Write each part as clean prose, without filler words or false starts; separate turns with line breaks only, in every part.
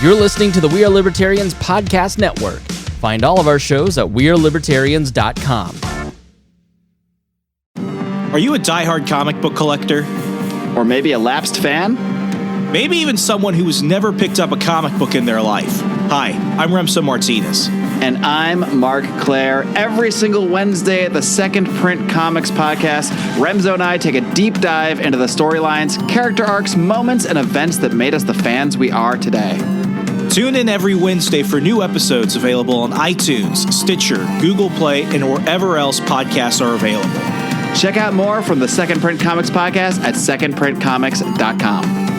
You're listening to the We Are Libertarians podcast network. Find all of our shows at wearelibertarians.com.
Are you a diehard comic book collector?
Or maybe a lapsed fan?
Maybe even someone who has never picked up a comic book in their life. Hi, I'm Remso Martinez.
And I'm Mark Claire. Every single Wednesday at the Second Print Comics podcast, Remso and I take a deep dive into the storylines, character arcs, moments, and events that made us the fans we are today.
Tune in every Wednesday for new episodes available on iTunes, Stitcher, Google Play, and wherever else podcasts are available.
Check out more from the Second Print Comics podcast at secondprintcomics.com.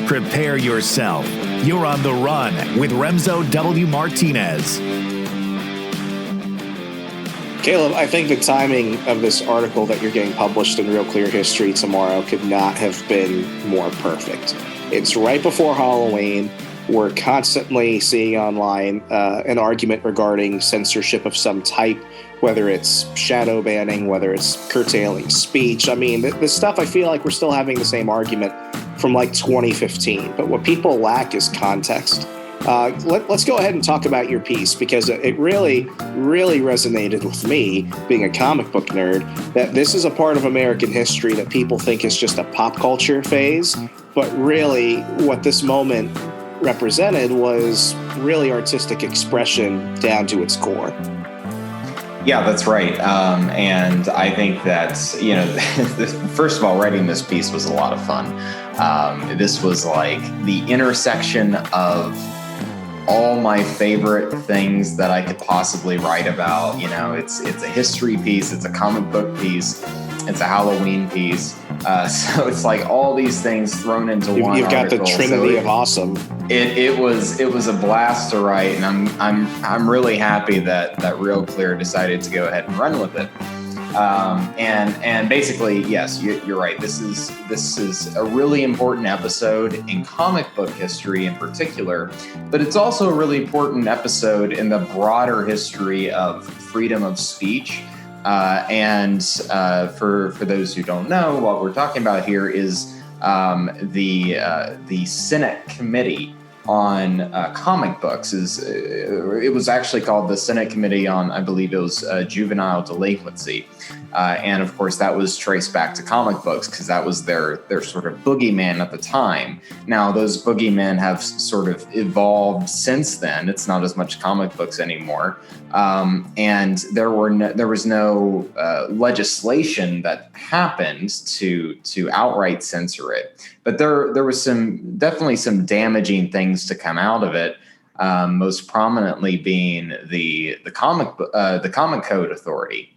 Prepare yourself. You're on the run with Remso W. Martinez.
Caleb, I think the timing of this article that you're getting published in Real Clear History tomorrow could not have been more perfect. It's right before Halloween. We're constantly seeing online an argument regarding censorship of some type, whether it's shadow banning, whether it's curtailing speech. I mean, this stuff, I feel like we're still having the same argument from like 2015. But what people lack is context. Let's go ahead and talk about your piece, because it really, really resonated with me, being a comic book nerd, that this is a part of American history that people think is just a pop culture phase. But really, what this moment represented was really artistic expression down to its core.
Yeah, that's right. And I think that, first of all, writing this piece was a lot of fun. This was like the intersection of all my favorite things that I could possibly write about. You know, it's a history piece, it's a comic book piece, it's a Halloween piece. So it's like all these things thrown into one.
You've got
article.
the trinity of awesome.
It was a blast to write, and I'm really happy that Real Clear decided to go ahead and run with it. And basically, yes, you're right. This is a really important episode in comic book history in particular, but it's also a really important episode in the broader history of freedom of speech. And for those who don't know, what we're talking about here is the Senate Committee on comic books. It was actually called the Senate Committee on, I believe it was Juvenile Delinquency. And of course, that was traced back to comic books because that was their sort of boogeyman at the time. Now, those boogeymen have sort of evolved since then. It's not as much comic books anymore. And there was no legislation that happened to outright censor it. But there was definitely some damaging things to come out of it. Most prominently being the Comic Code Authority.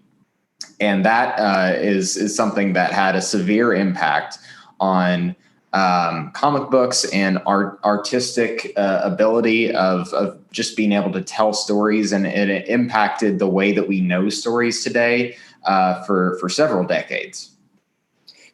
And that is something that had a severe impact on comic books and artistic ability of just being able to tell stories. And it impacted the way that we know stories today for several decades.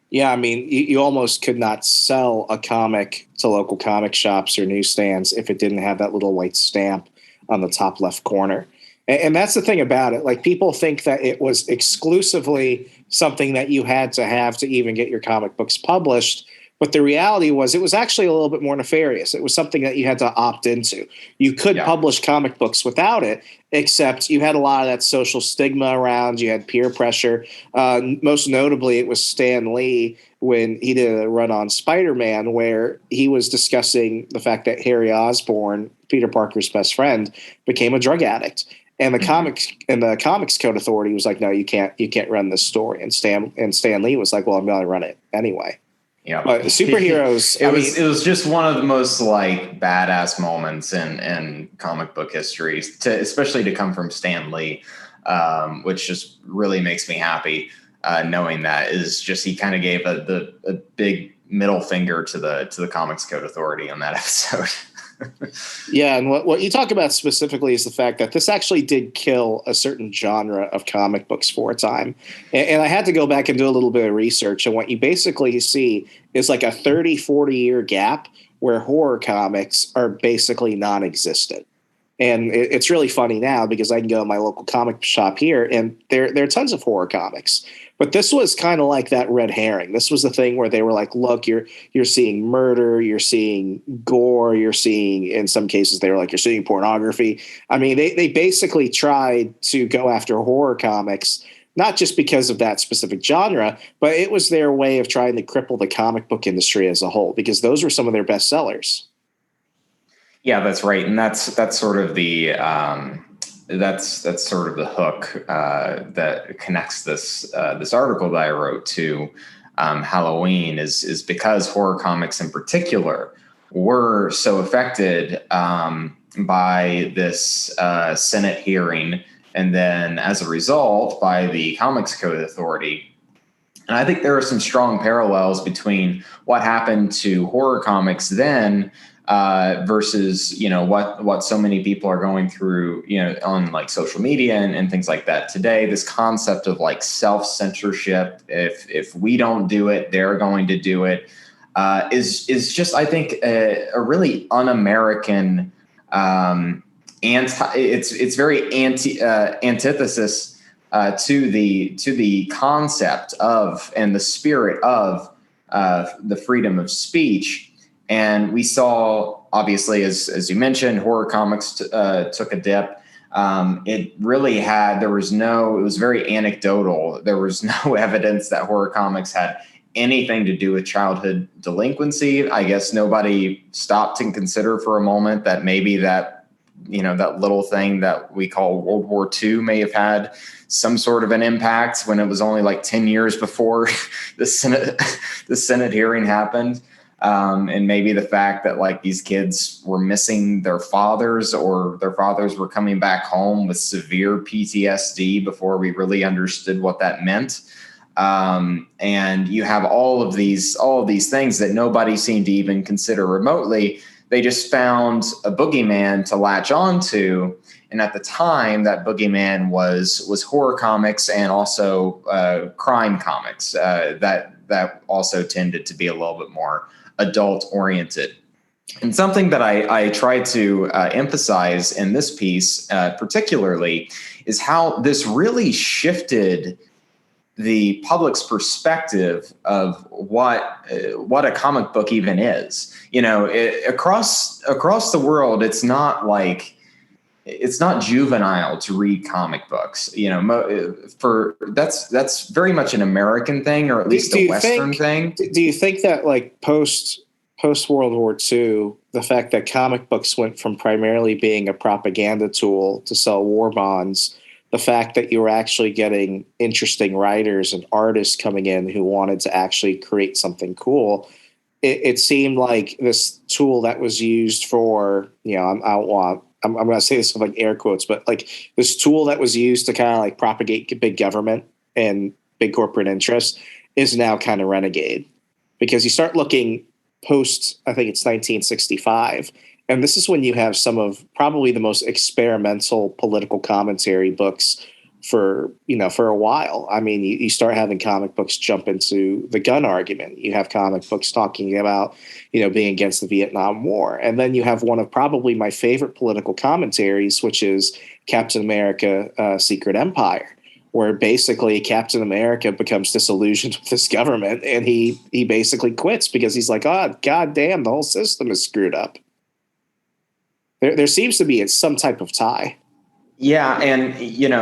Yeah, I mean, you almost could not sell a comic to local comic shops or newsstands if it didn't have that little white stamp on the top left corner. And that's the thing about it. Like, people think that it was exclusively something that you had to have to even get your comic books published. But the reality was it was actually a little bit more nefarious. It was something that you had to opt into. You could publish comic books without it, except you had a lot of that social stigma around. You had peer pressure. Most notably, it was Stan Lee when he did a run on Spider-Man, where he was discussing the fact that Harry Osborn, Peter Parker's best friend, became a drug addict. And the Comics Code Authority was like, no, you can't run this story. And Stan Lee was like, well, I'm going to run it anyway.
Yeah,
but superheroes.
It was just one of the most like badass moments in comic book history, especially to come from Stan Lee, which just really makes me happy. Knowing that is just he kind of gave a big middle finger to the Comics Code Authority on that episode.
Yeah, and what you talk about specifically is the fact that this actually did kill a certain genre of comic books for a time. And I had to go back and do a little bit of research, and what you basically see is like a 30, 40-year gap where horror comics are basically non-existent. And it's really funny now because I can go to my local comic shop here and there are tons of horror comics. But this was kind of like that red herring. This was the thing where they were like, look, you're seeing murder, you're seeing gore, you're seeing, in some cases, they were like, you're seeing pornography. I mean, they basically tried to go after horror comics, not just because of that specific genre, but it was their way of trying to cripple the comic book industry as a whole, because those were some of their best sellers.
Yeah, that's right, and that's sort of the that's sort of the hook that connects this article that I wrote to Halloween is because horror comics in particular were so affected by this Senate hearing, and then as a result by the Comics Code Authority. And I think there are some strong parallels between what happened to horror comics then versus, what so many people are going through, on like social media and things like that today. This concept of like self-censorship, if we don't do it, they're going to do it, is just, I think, a really un-American, it's very antithesis to the concept of and the spirit of the freedom of speech. And we saw, obviously, as you mentioned, horror comics took a dip. It really it was very anecdotal. There was no evidence that horror comics had anything to do with childhood delinquency. I guess nobody stopped to consider for a moment that maybe that little thing that we call World War II may have had some sort of an impact when it was only like 10 years before the Senate hearing happened. And maybe the fact that like these kids were missing their fathers, or their fathers were coming back home with severe PTSD before we really understood what that meant. And you have all of these things that nobody seemed to even consider remotely. They just found a boogeyman to latch onto. And at the time, that boogeyman was horror comics and also crime comics that also tended to be a little bit more adult oriented. And something that I try to emphasize in this piece particularly is how this really shifted the public's perspective of what a comic book even is. Across the world, it's not juvenile to read comic books. That's very much an American thing, or at least a Western thing.
Do you think that like post World War II, the fact that comic books went from primarily being a propaganda tool to sell war bonds, the fact that you were actually getting interesting writers and artists coming in who wanted to actually create something cool, it seemed like this tool that was used for, I'm going to say this with like air quotes, but like this tool that was used to kind of like propagate big government and big corporate interests is now kind of renegade, because you start looking post, I think it's 1965. And this is when you have some of probably the most experimental political commentary books for a while. I mean, you start having comic books jump into the gun argument. You have comic books talking about, being against the Vietnam War. And then you have one of probably my favorite political commentaries, which is Captain America, Secret Empire, where basically Captain America becomes disillusioned with this government and he basically quits because he's like, oh, God damn, the whole system is screwed up. There seems to be some type of tie.
Yeah. And,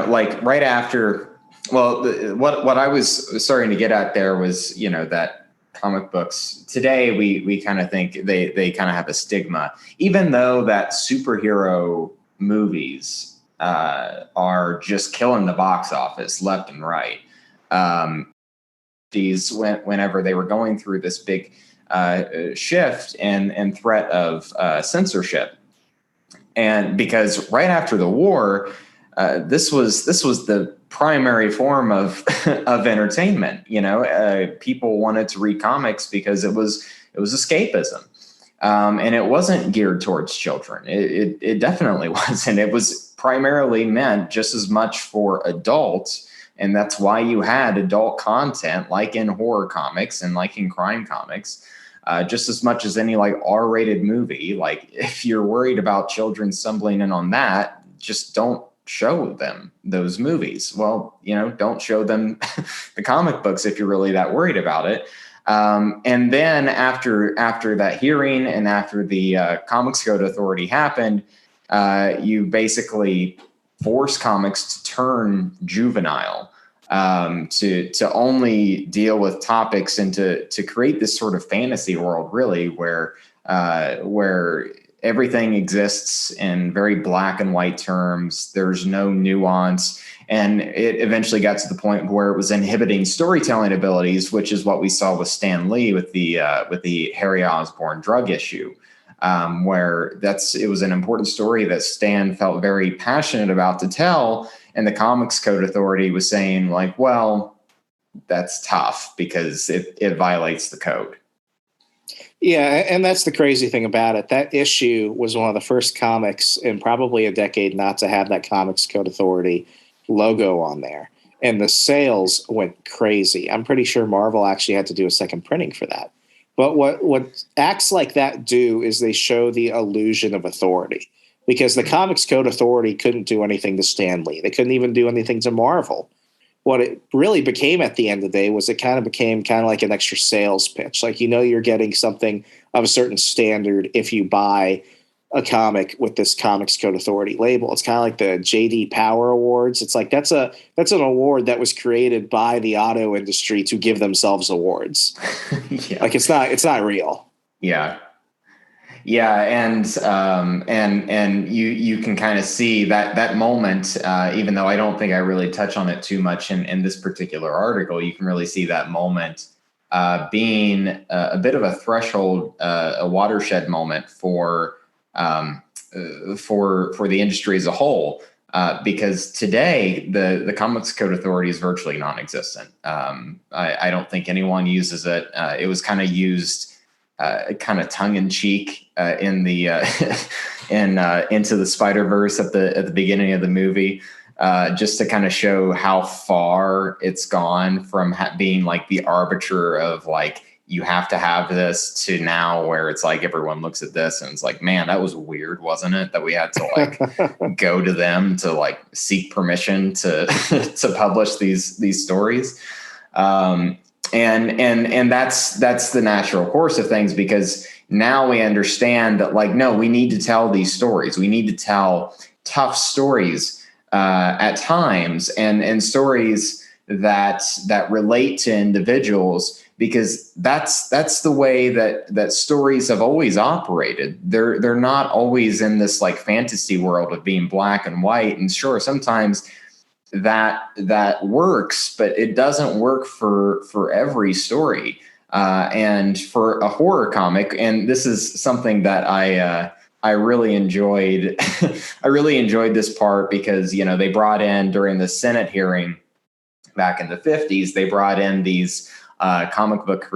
like right after, what I was starting to get at there was, that comic books today, we kind of think they kind of have a stigma, even though that superhero movies are just killing the box office left and right. Whenever they were going through this big shift and threat of censorship. And because right after the war, this was the primary form of entertainment. People wanted to read comics because it was escapism, and it wasn't geared towards children. It definitely wasn't. It was primarily meant just as much for adults, and that's why you had adult content like in horror comics and like in crime comics. just as much as any like R-rated movie. Like if you're worried about children stumbling in on that, just don't show them those movies. Well, don't show them the comic books if you're really that worried about it. And then after that hearing and after the Comics Code Authority happened, you basically force comics to turn juvenile, to only deal with topics and to create this sort of fantasy world, really, where everything exists in very black and white terms. There's no nuance. And it eventually got to the point where it was inhibiting storytelling abilities, which is what we saw with Stan Lee with the Harry Osborn drug issue, where it was an important story that Stan felt very passionate about to tell. And the Comics Code Authority was saying like, well, that's tough because it violates the code.
Yeah, and that's the crazy thing about it. That issue was one of the first comics in probably a decade not to have that Comics Code Authority logo on there. And the sales went crazy. I'm pretty sure Marvel actually had to do a second printing for that. But what acts like that do is they show the illusion of authority, because the Comics Code Authority couldn't do anything to Stan Lee. They couldn't even do anything to Marvel. What it really became at the end of the day was it kind of became kind of like an extra sales pitch. Like, you're getting something of a certain standard if you buy a comic with this Comics Code Authority label. It's kind of like the JD Power Awards. It's like that's an award that was created by the auto industry to give themselves awards.
Yeah.
Like it's not real.
Yeah. Yeah, and you can kind of see that moment, even though I don't think I really touch on it too much in this particular article. You can really see that moment being a bit of a threshold, a watershed moment for the industry as a whole, because today the Comics Code Authority is virtually non-existent. I don't think anyone uses it. It was kind of used kind of tongue in cheek in the Into the Spider-Verse at the beginning of the movie, just to kind of show how far it's gone from being like the arbiter of like, you have to have this, to now where it's like everyone looks at this and it's like, man, that was weird, wasn't it? That we had to like go to them to like seek permission to to publish these stories. And that's the natural course of things, because now we understand that like, no, we need to tell these stories. We need to tell tough stories at times, and stories that relate to individuals, because that's the way that stories have always operated. They're not always in this like fantasy world of being black and white. And sure, sometimes that works, but it doesn't work for every story. And for a horror comic, and this is something that I really enjoyed. I really enjoyed this part because, they brought in during the Senate hearing back in the 50s, they brought in these comic book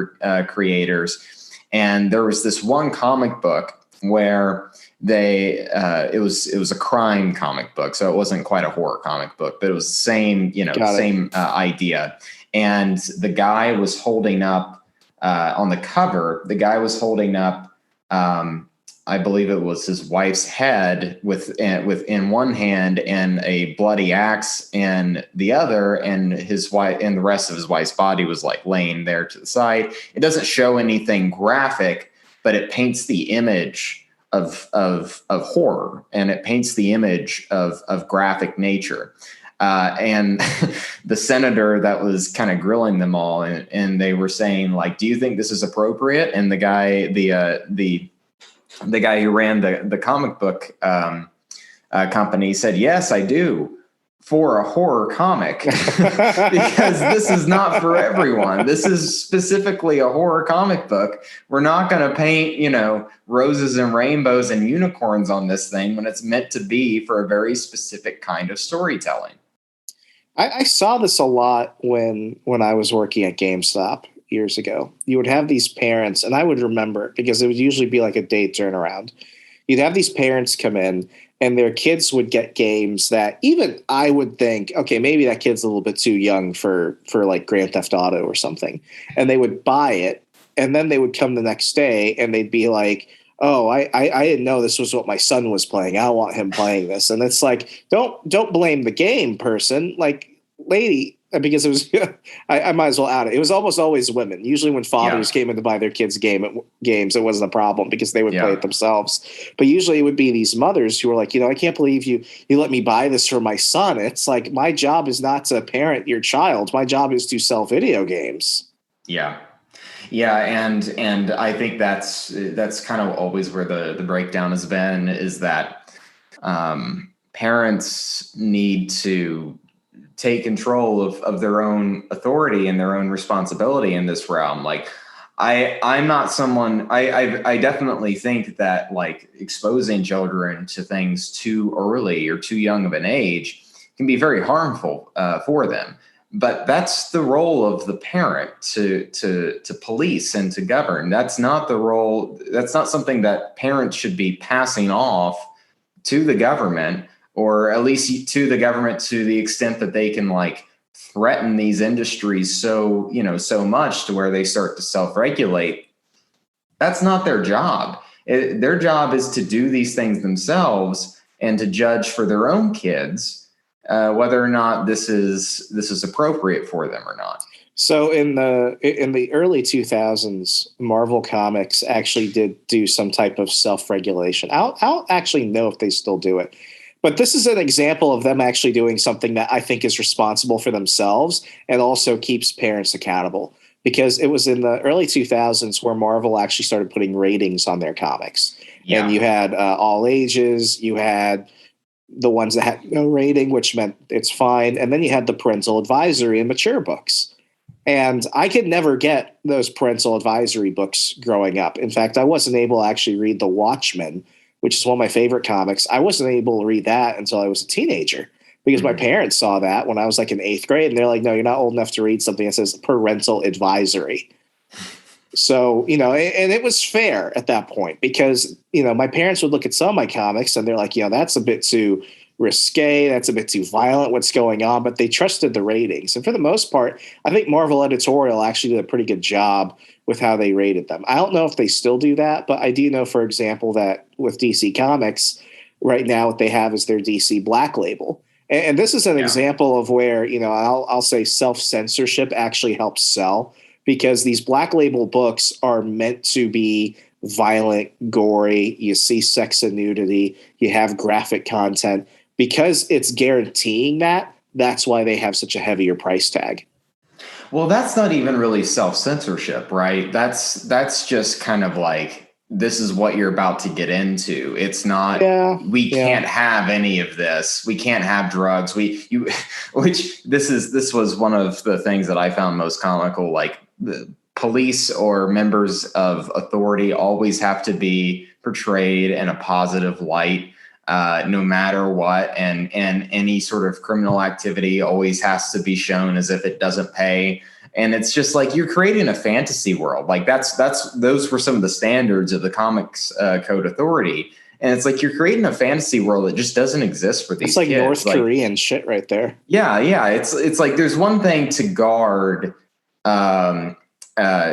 creators. And there was this one comic book where it was a crime comic book. So it wasn't quite a horror comic book, but it was the same, same idea. And the guy was holding up on the cover, I believe it was his wife's head with in one hand and a bloody axe in the other, and his wife and the rest of his wife's body was like laying there to the side. It doesn't show anything graphic, but it paints the image of horror, and it paints the image of graphic nature. And the senator that was kind of grilling them all, and they were saying like, do you think this is appropriate? And the guy, the guy who ran the comic book company said, yes, I do, for a horror comic, because this is not for everyone. This is specifically a horror comic book. We're not going to paint, roses and rainbows and unicorns on this thing when it's meant to be for a very specific kind of storytelling.
I saw this a lot when I was working at GameStop years ago. You would have these parents, and I would remember it because it would usually be like a day turnaround. You'd have these parents come in, and their kids would get games that even I would think, okay, maybe that kid's a little bit too young for like Grand Theft Auto or something. And they would buy it, and then they would come the next day and they'd be like, oh, I didn't know this was what my son was playing. I want him playing this. And it's like, don't blame the game person. Like, lady, because it was, I might as well out it. It was almost always women. Usually when fathers came in to buy their kids games, it wasn't a problem because they would play it themselves. But usually it would be these mothers who were like, I can't believe you let me buy this for my son. It's like, my job is not to parent your child. My job is to sell video games.
Yeah. Yeah, and I think that's kind of always where the breakdown has been, is that parents need to take control of their own authority and their own responsibility in this realm. Like, I'm not someone, I definitely think that like exposing children to things too early or too young of an age can be very harmful for them. But that's the role of the parent to police and to govern. That's not the role. That's not something that parents should be passing off to the government, or at least to the government to the extent that they can like threaten these industries so much to where they start to self-regulate. That's not their job. Their job is to do these things themselves and to judge for their own kids whether or not this is appropriate for them or not.
So in the early 2000s, Marvel Comics actually did do some type of self-regulation. I don't actually know if they still do it, but this is an example of them actually doing something that I think is responsible for themselves and also keeps parents accountable. Because it was in the early 2000s where Marvel actually started putting ratings on their comics. Yeah. And you had all ages, you had the ones that had no rating, which meant it's fine. And then you had the parental advisory and mature books. And I could never get those parental advisory books growing up. In fact, I wasn't able to actually read The Watchmen, which is one of my favorite comics. I wasn't able to read that until I was a teenager because my parents saw that when I was like in 8th grade. And they're like, no, you're not old enough to read something that says parental advisory. So, and it was fair at that point because, my parents would look at some of my comics and they're like, that's a bit too risque. That's a bit too violent. What's going on? But they trusted the ratings. And for the most part, I think Marvel Editorial actually did a pretty good job with how they rated them. I don't know if they still do that, but I do know, for example, that with DC Comics right now, what they have is their DC Black Label. And this is an example of where, I'll say self-censorship actually helps sell. Because these Black Label books are meant to be violent, gory. You see sex and nudity. You have graphic content. Because it's guaranteeing that, that's why they have such a heavier price tag.
Well, that's not even really self-censorship, right? That's just kind of like, this is what you're about to get into. It's not, we can't have any of this. We can't have drugs. This was one of the things that I found most comical, like, the police or members of authority always have to be portrayed in a positive light, no matter what. And any sort of criminal activity always has to be shown as if it doesn't pay. And it's just like, you're creating a fantasy world. Like those were some of the standards of the Comics Code Authority. And it's like, you're creating a fantasy world that just doesn't exist for these kids.
It's like North Korean shit right there.
Yeah. Yeah. It's like, there's one thing to guard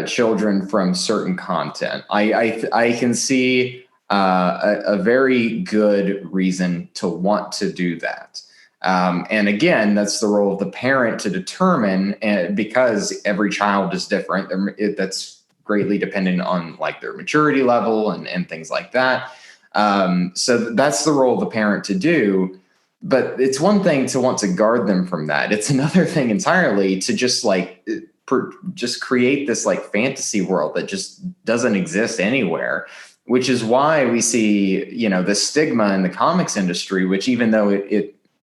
children from certain content. I can see a very good reason to want to do that. And again, that's the role of the parent to determine, and because every child is different, that's greatly dependent on like their maturity level and things like that. So that's the role of the parent to do. But it's one thing to want to guard them from that. It's another thing entirely to just like just create this like fantasy world that just doesn't exist anywhere, which is why we see, the stigma in the comics industry, which even though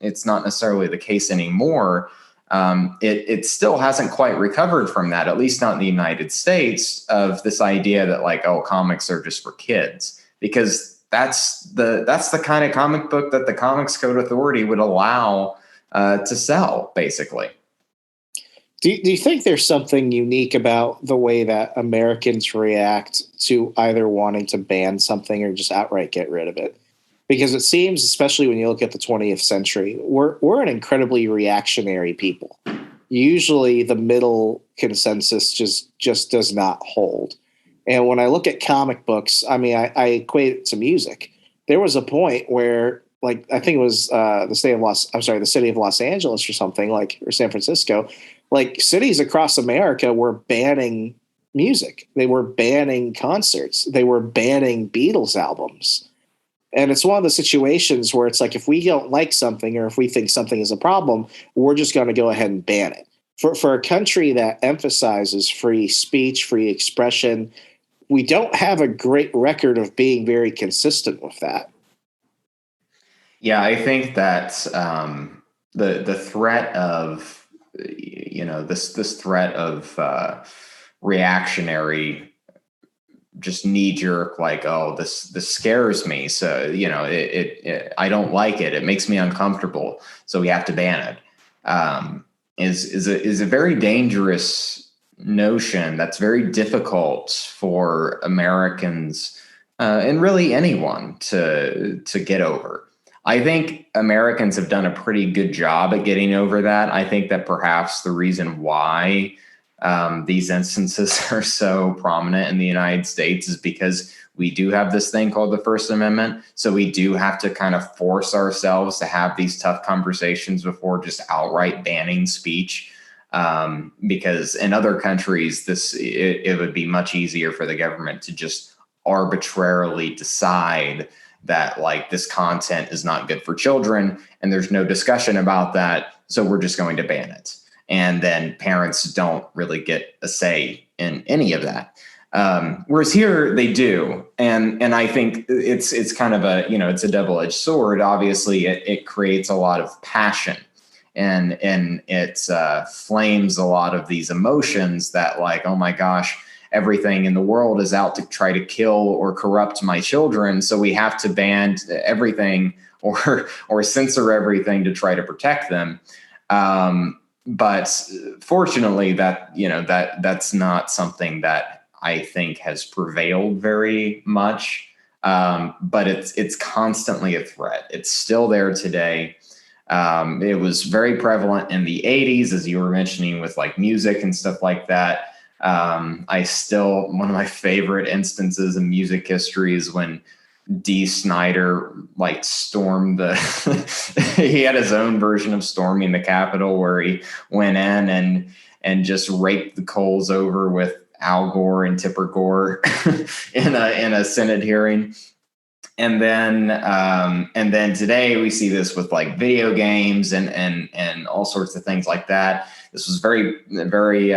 it's not necessarily the case anymore, it still hasn't quite recovered from that, at least not in the United States, of this idea that like, oh, comics are just for kids, because that's the kind of comic book that the Comics Code Authority would allow to sell, basically.
Do you think there's something unique about the way that Americans react to either wanting to ban something or just outright get rid of it? Because it seems, especially when you look at the 20th century, we're an incredibly reactionary people. Usually the middle consensus just does not hold. And when I look at comic books, I mean, I equate it to music. There was a point where, like, I think it was the city of Los Angeles or something, like, or San Francisco, like cities across America were banning music. They were banning concerts. They were banning Beatles albums. And it's one of the situations where it's like, if we don't like something or if we think something is a problem, we're just going to go ahead and ban it. For a country that emphasizes free speech, free expression, we don't have a great record of being very consistent with that.
Yeah, I think that the threat of, this threat of reactionary, just knee jerk, like, oh, this scares me, so it I don't like it. It makes me uncomfortable, so we have to ban it. Is a very dangerous notion that's very difficult for Americans and really anyone to get over. I think Americans have done a pretty good job at getting over that. I think that perhaps the reason why these instances are so prominent in the United States is because we do have this thing called the First Amendment. So we do have to kind of force ourselves to have these tough conversations before just outright banning speech. Because in other countries, it would be much easier for the government to just arbitrarily decide that, like, this content is not good for children and there's no discussion about that, so we're just going to ban it. And then parents don't really get a say in any of that. Whereas here they do. And I think it's kind of it's a double-edged sword. Obviously, it creates a lot of passion and it flames a lot of these emotions that, like, oh my gosh, everything in the world is out to try to kill or corrupt my children. So we have to ban everything or censor everything to try to protect them. But fortunately, that's not something that I think has prevailed very much. But it's constantly a threat. It's still there today. It was very prevalent in the 80s, as you were mentioning, with like music and stuff like that. One of my favorite instances in music history is when Dee Snider like stormed he had his own version of storming the Capitol, where he went in and just raked the coals over with Al Gore and Tipper Gore in a Senate hearing. And then today we see this with like video games and all sorts of things like that. This was very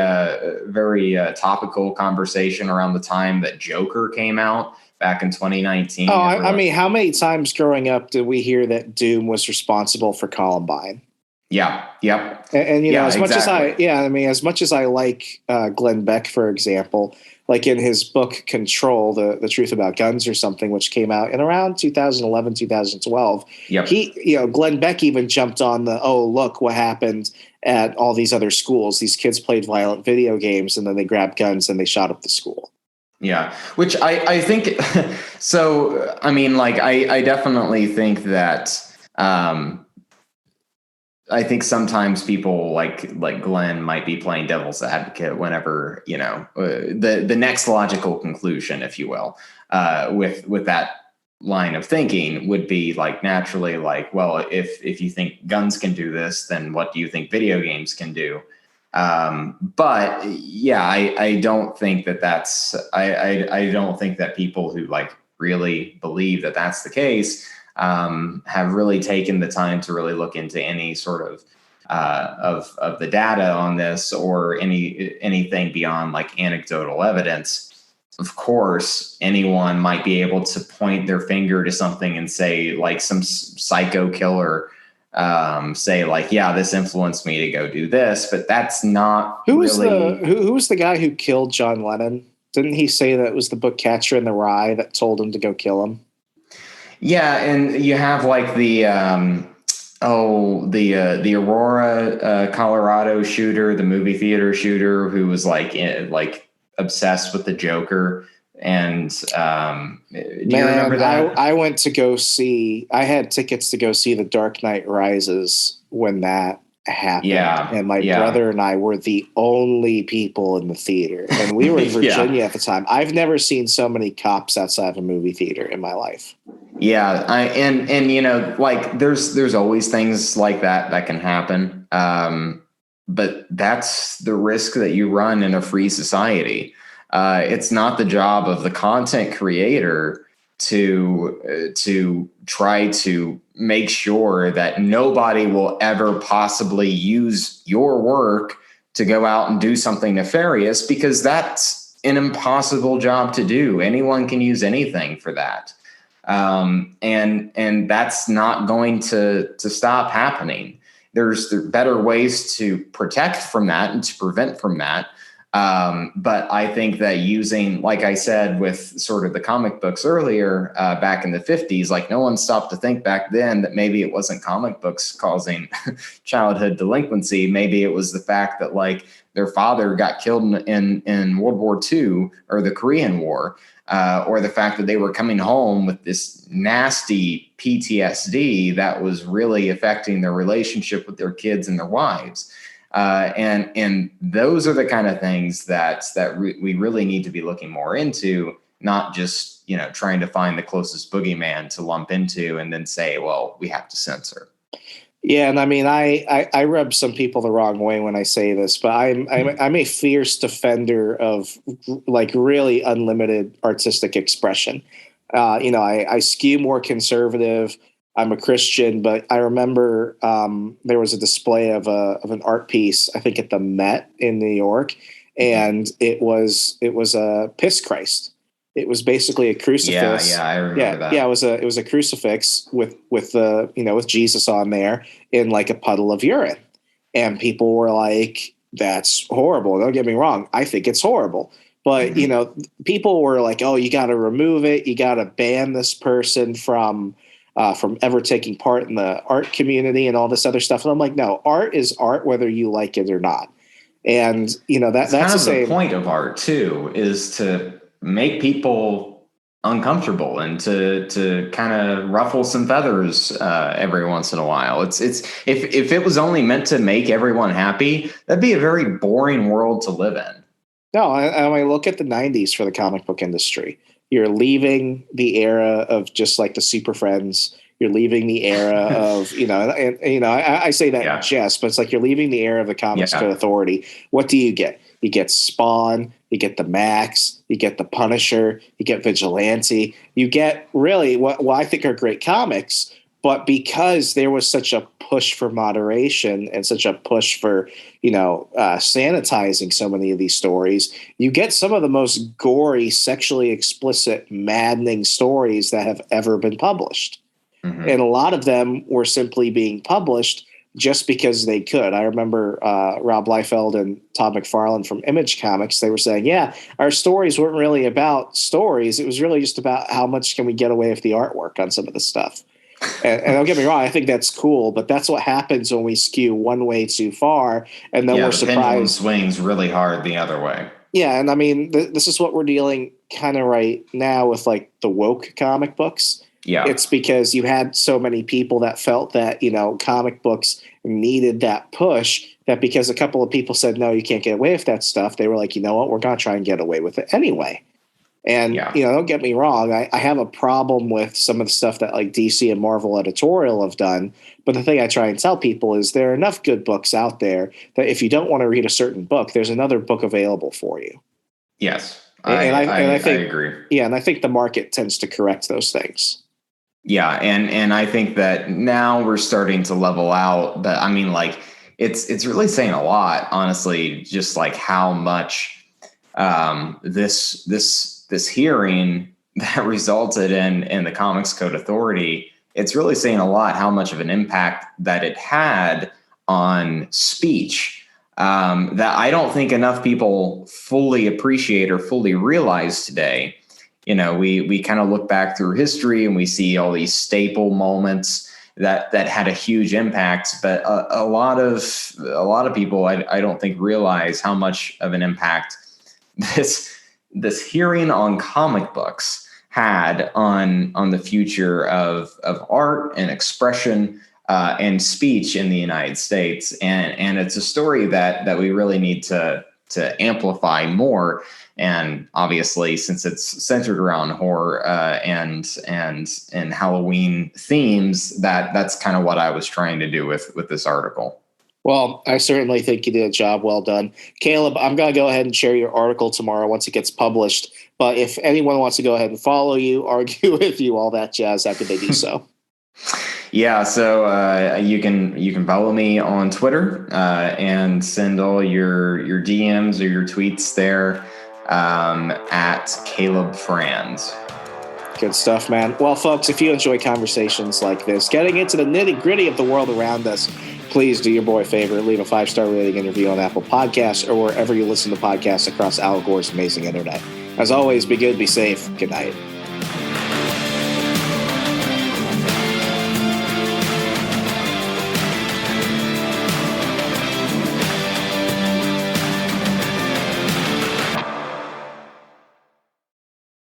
topical conversation around the time that Joker came out back in 2019.
Oh, I mean, how many times growing up did we hear that Doom was responsible for Columbine?
Yeah. Yep.
And as much as I like Glenn Beck, for example, like in his book Control, the Truth About Guns or something, which came out in around 2011, 2012.
Yep.
Glenn Beck even jumped on look what happened at all these other schools. These kids played violent video games and then they grabbed guns and they shot up the school.
Yeah, which I think, so, I mean, like, I definitely think that, I think sometimes people like Glenn might be playing devil's advocate whenever, the next logical conclusion, if you will, with that line of thinking would be like naturally like, well, if you think guns can do this, then what do you think video games can do? But yeah, I don't think that's, I don't think that people who like really believe that that's the case, have really taken the time to really look into any sort of the data on this or anything beyond like anecdotal evidence. Of course, anyone might be able to point their finger to something and say like some psycho killer, say like, yeah, this influenced me to go do this, but that's not
who was the guy who killed John Lennon? Didn't he say that it was the book Catcher in the Rye that told him to go kill him?
Yeah, and you have like the Aurora, Colorado shooter, the movie theater shooter, who was like obsessed with the Joker. And do you remember that?
I went to go see. I had tickets to go see The Dark Knight Rises when that happened.
Yeah,
and my
yeah.
brother and I were the only people in the theater, and we were in Virginia at the time. I've never seen so many cops outside of a movie theater in my life.
Yeah, and you know, like there's always things like that can happen, but that's the risk that you run in a free society. It's not the job of the content creator to try to make sure that nobody will ever possibly use your work to go out and do something nefarious, because that's an impossible job to do. Anyone can use anything for that. And that's not going to stop happening. There's better ways to protect from that and to prevent from that. But I think that using, like I said, with sort of the comic books earlier, back in the 50s, like no one stopped to think back then that maybe it wasn't comic books causing childhood delinquency. Maybe it was the fact that like their father got killed in World War II or the Korean War, or the fact that they were coming home with this nasty PTSD that was really affecting their relationship with their kids and their wives. And those are the kind of things that we really need to be looking more into, not just, you know, trying to find the closest boogeyman to lump into and then say, well, we have to censor.
Yeah, and I mean, I rub some people the wrong way when I say this, but I'm a fierce defender of like really unlimited artistic expression. I skew more conservative. I'm a Christian, but I remember there was a display of an art piece, I think at the Met in New York, and it was a piss Christ. It was basically a crucifix.
Yeah, I remember that.
Yeah, it was a crucifix with with Jesus on there in like a puddle of urine, and people were like, "That's horrible." Don't get me wrong, I think it's horrible, but people were like, "Oh, you got to remove it. You got to ban this person from ever taking part in the art community and all this other stuff." And I'm like, no, art is art, whether you like it or not. And that's
kind
the
of
same.
The point of art too is to make people uncomfortable and to kind of ruffle some feathers every once in a while. It's if it was only meant to make everyone happy, that'd be a very boring world to live in.
No, I look at the 90s for the comic book industry. You're leaving the era of just like the Super Friends. You're leaving the era of, I say that in jest, but it's like you're leaving the era of the Comics Code Authority. What do you get? You get Spawn, you get the Max, you get the Punisher, you get Vigilante. You get really what I think are great comics, but because there was such a push for moderation and such a push for, sanitizing so many of these stories, you get some of the most gory, sexually explicit, maddening stories that have ever been published. Mm-hmm. And a lot of them were simply being published just because they could. I remember Rob Liefeld and Todd McFarlane from Image Comics, they were saying, yeah, our stories weren't really about stories. It was really just about how much can we get away with the artwork on some of the stuff. And don't get me wrong, I think that's cool, but that's what happens when we skew one way too far, and then we're surprised.
Pendulum swings really hard the other way.
Yeah, and I mean, this is what we're dealing kind of right now with like the woke comic books.
Yeah,
it's because you had so many people that felt that comic books needed that push. That because a couple of people said no, you can't get away with that stuff. They were like, you know what, we're gonna try and get away with it anyway. And, don't get me wrong. I have a problem with some of the stuff that like DC and Marvel editorial have done. But the thing I try and tell people is there are enough good books out there that if you don't want to read a certain book, there's another book available for you.
Yes.
I think,
I agree.
Yeah. And I think the market tends to correct those things.
Yeah. And I think that now we're starting to level out. But I mean, like, it's really saying a lot, honestly, just like how much this hearing that resulted in the Comics Code Authority, it's really saying a lot how much of an impact that it had on speech that I don't think enough people fully appreciate or fully realize today. We kind of look back through history and we see all these staple moments that had a huge impact, but a lot of people I don't think realize how much of an impact this hearing on comic books had on the future of art and expression, and speech in the United States. And it's a story that we really need to amplify more. And obviously, since it's centered around horror and Halloween themes, that's kind of what I was trying to do with this article.
Well, I certainly think you did a job well done. Caleb, I'm going to go ahead and share your article tomorrow once it gets published. But if anyone wants to go ahead and follow you, argue with you, all that jazz, how could they do so?
Yeah, so you can follow me on Twitter and send all your DMs or your tweets there at Caleb Franz.
Good stuff, man. Well, folks, if you enjoy conversations like this, getting into the nitty-gritty of the world around us, please do your boy a favor, leave a 5-star rating and review on Apple Podcasts or wherever you listen to podcasts across Al Gore's amazing internet. As always, be good, be safe. Good night.